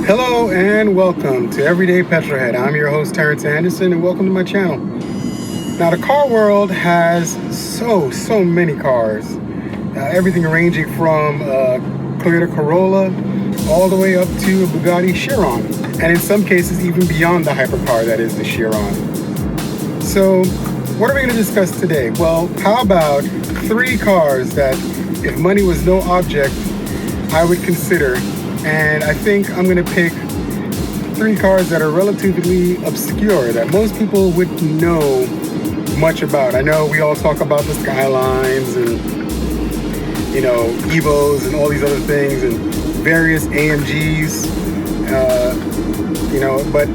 Hello and welcome to Everyday Petrolhead. I'm your host Terrence Anderson and welcome to my channel. Now the car world has so many cars. Everything ranging from Toyota Corolla all the way up to a Bugatti Chiron. And in some cases even beyond the hypercar that is the Chiron. So what are we going to discuss today? Well, how about 3 cars that if money was no object, I would consider. And I think I'm going to pick 3 cars that are relatively obscure, that most people wouldn't know much about. I know we all talk about the Skylines and, Evos and all these other things and various AMGs, but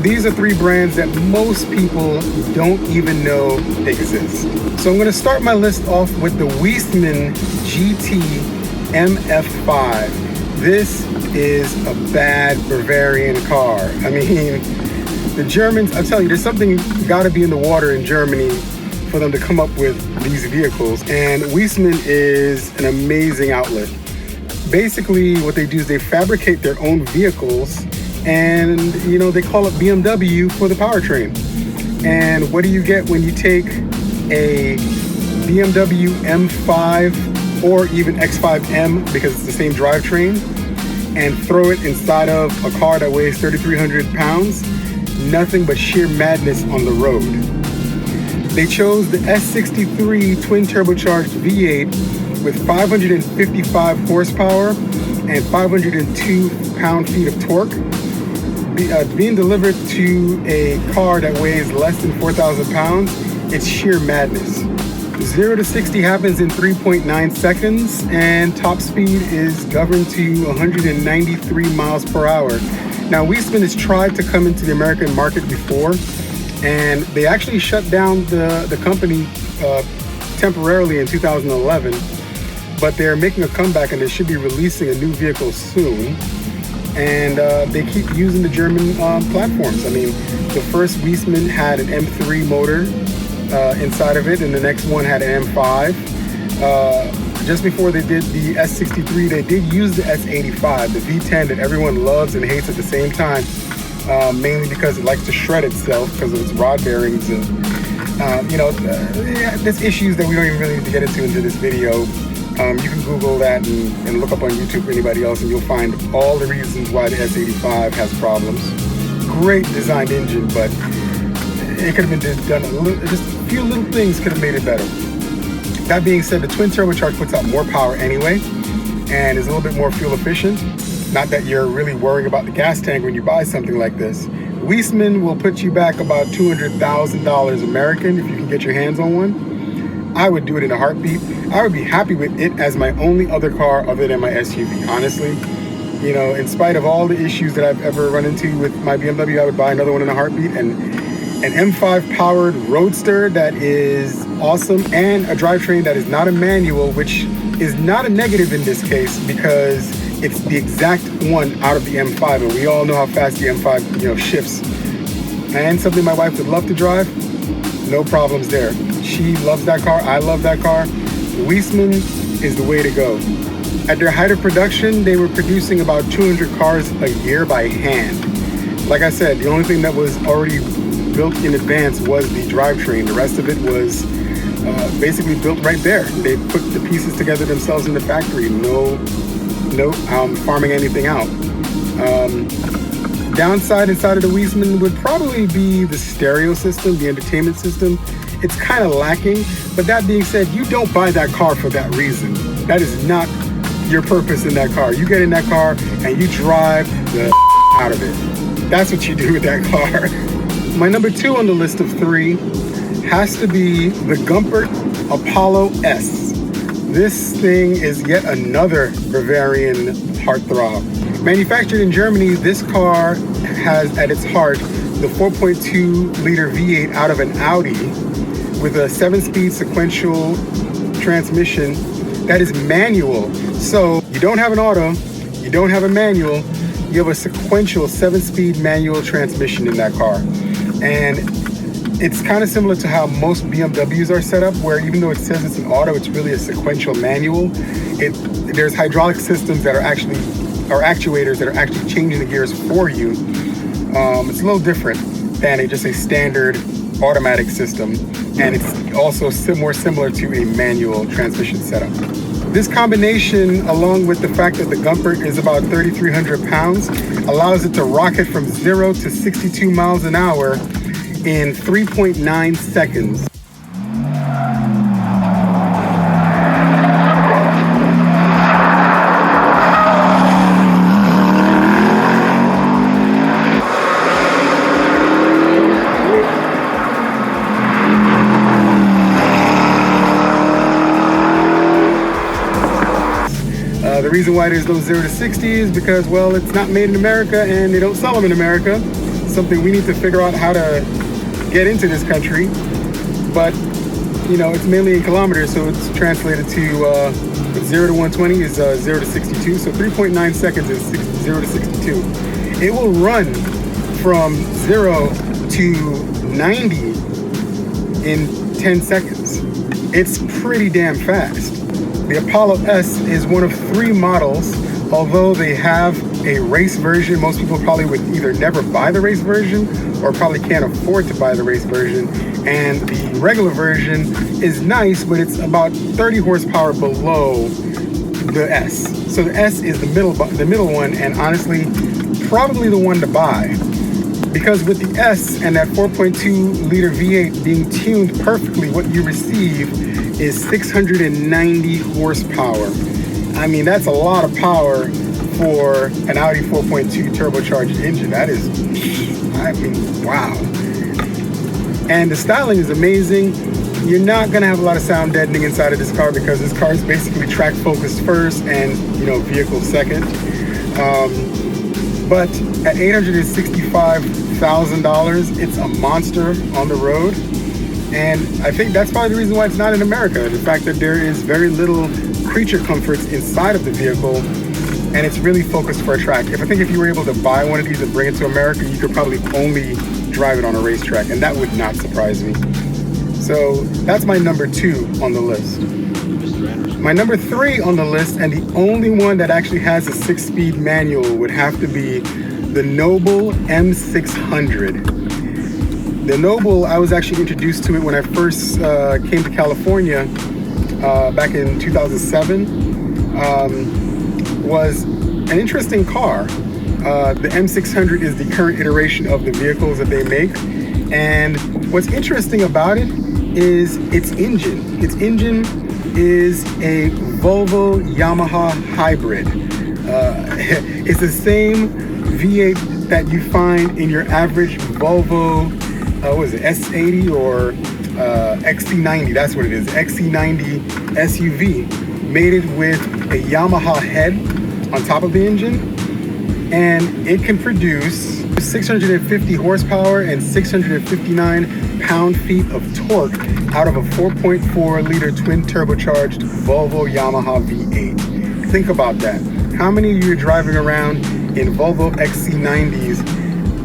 these are 3 brands that most people don't even know exist. So I'm going to start my list off with the Weissman GT MF5. This is a bad Bavarian car. I mean, the Germans, I'll tell you, there's something got to be in the water in Germany for them to come up with these vehicles. And Weissman is an amazing outlet. Basically, what they do is they fabricate their own vehicles and, they call it BMW for the powertrain. And what do you get when you take a BMW M5 or even X5M, because it's the same drivetrain, and throw it inside of a car that weighs 3,300 pounds? Nothing but sheer madness on the road. They chose the S63 twin turbocharged V8 with 555 horsepower and 502 pound-feet of torque, being delivered to a car that weighs less than 4,000 pounds. It's sheer madness. 0 to 60 happens in 3.9 seconds, and top speed is governed to 193 miles per hour. Now, Weissman has tried to come into the American market before, and they actually shut down the company temporarily in 2011, but they're making a comeback and they should be releasing a new vehicle soon. And they keep using the German platforms. I mean, the first Weissman had an M3 motor inside of it, and the next one had an M5. Just before they did the S63, they did use the S85, the V10 that everyone loves and hates at the same time, mainly because it likes to shred itself because of its rod bearings and there's issues that we don't even really need to get into this video. You can Google that and look up on YouTube for anybody else, and you'll find all the reasons why the S85 has problems. Great designed engine, but it could have been done just a few little things could have made it better. That being said, the twin turbocharged puts out more power anyway and is a little bit more fuel efficient. Not that you're really worrying about the gas tank when you buy something like this. Weissman will put you back about $200,000 American if you can get your hands on one. I would do it in a heartbeat. I would be happy with it as my only other car other than my SUV, honestly. In spite of all the issues that I've ever run into with my BMW, I would buy another one in a heartbeat. And an M5 powered roadster that is awesome, and a drivetrain that is not a manual, which is not a negative in this case because it's the exact one out of the M5, and we all know how fast the M5 shifts. And something my wife would love to drive, no problems there. She loves that car, I love that car. Weissman is the way to go. At their height of production, they were producing about 200 cars a year by hand. Like I said, the only thing that was already built in advance was the drivetrain. The rest of it was basically built right there. They put the pieces together themselves in the factory. No farming anything out. Downside inside of the Weissman would probably be the stereo system, the entertainment system. It's kind of lacking, but that being said, you don't buy that car for that reason. That is not your purpose in that car. You get in that car and you drive the out of it. That's what you do with that car. My number 2 on the list of 3 has to be the Gumpert Apollo S. This thing is yet another Bavarian heartthrob. Manufactured in Germany, this car has at its heart the 4.2 liter V8 out of an Audi with a 7-speed sequential transmission that is manual. So you don't have an auto, you don't have a manual, you have a sequential 7-speed manual transmission in that car. And it's kind of similar to how most BMWs are set up, where even though it says it's an auto, it's really a sequential manual. There's hydraulic systems that are actually or actuators that are actually changing the gears for you. It's a little different than just a standard automatic system, and it's also more similar to a manual transmission setup. This combination, along with the fact that the Gumpert is about 3,300 pounds, allows it to rocket from 0 to 62 miles an hour in 3.9 seconds. The reason why there's no 0 to 60 is because, well, it's not made in America and they don't sell them in America. Something we need to figure out how to get into this country. But, you know, it's mainly in kilometers, so it's translated to 0 to 120 is 0 to 62. So 3.9 seconds is 0 to 62. It will run from 0 to 90 in 10 seconds. It's pretty damn fast. The Apollo S is one of 3 models. Although they have a race version, most people probably would either never buy the race version or probably can't afford to buy the race version. And the regular version is nice, but it's about 30 horsepower below the S. So the S is the middle one, and honestly, probably the one to buy. Because with the S and that 4.2 liter V8 being tuned perfectly, what you receive is 690 horsepower. I mean, that's a lot of power for an Audi 4.2 turbocharged engine. That is, I mean, wow. And the styling is amazing. You're not gonna have a lot of sound deadening inside of this car because this car is basically track focused first and, you know, vehicle second. But at $865,000, it's a monster on the road. And I think that's probably the reason why it's not in America. The fact that there is very little creature comforts inside of the vehicle, and it's really focused for a track. I think if you were able to buy one of these and bring it to America, you could probably only drive it on a racetrack, and that would not surprise me. So that's my number 2 on the list. My number 3 on the list, and the only one that actually has a 6-speed manual, would have to be the Noble M600. The Noble, I was actually introduced to it when I first came to California back in 2007. Was an interesting car. The M600 is the current iteration of the vehicles that they make. And what's interesting about it is its engine. Its engine is a Volvo Yamaha hybrid. It's the same V8 that you find in your average Volvo what is it, S80 or XC90, that's what it is, XC90 SUV, mated with a Yamaha head on top of the engine, and it can produce 650 horsepower and 659 pound-feet of torque out of a 4.4 liter twin turbocharged Volvo Yamaha V8. Think about that. How many of you are driving around in Volvo XC90s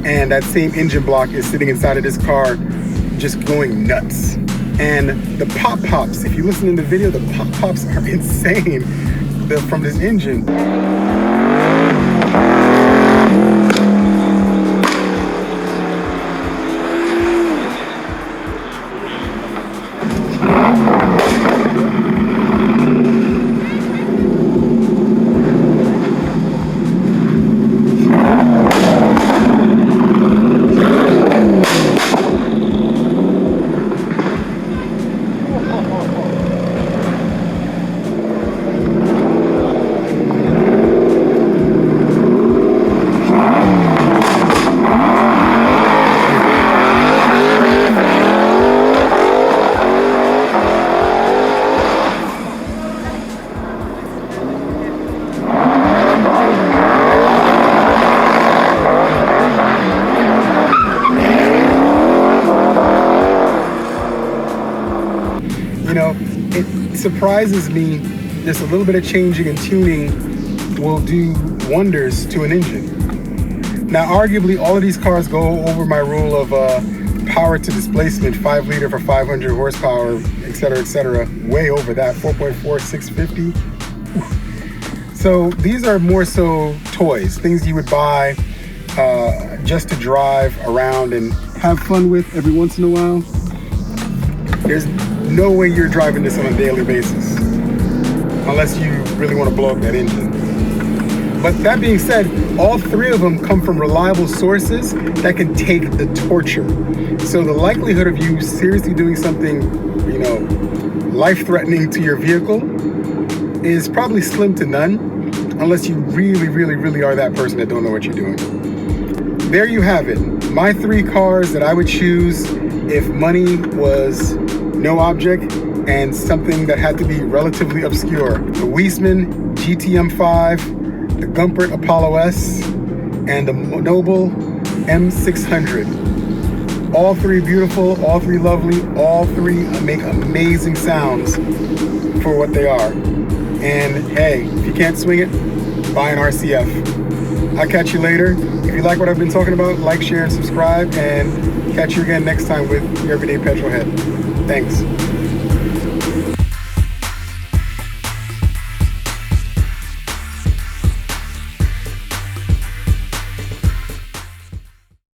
and that same engine block is sitting inside of this car just going nuts? And the pop-pops, if you listen in the video, the pop-pops are insane from this engine. Surprises me, just a little bit of changing and tuning will do wonders to an engine. Now, arguably, all of these cars go over my rule of power to displacement, 5 liter for 500 horsepower, etc., way over that, 4.4, 650. So these are more so toys, things you would buy just to drive around and have fun with every once in a while. There's no way you're driving this on a daily basis unless you really want to blow up that engine. But that being said, all three of them come from reliable sources that can take the torture. So the likelihood of you seriously doing something, life-threatening to your vehicle is probably slim to none, unless you really, really, really are that person that don't know what you're doing. There you have it. My 3 cars that I would choose if money was no object and something that had to be relatively obscure. The Weissman GT-M5, the Gumpert Apollo S, and the Noble M600. All 3 beautiful, all 3 lovely, all 3 make amazing sounds for what they are. And hey, if you can't swing it, buy an RCF. I'll catch you later. If you like what I've been talking about, like, share, and subscribe, and catch you again next time with your Everyday Petrolhead. Thanks.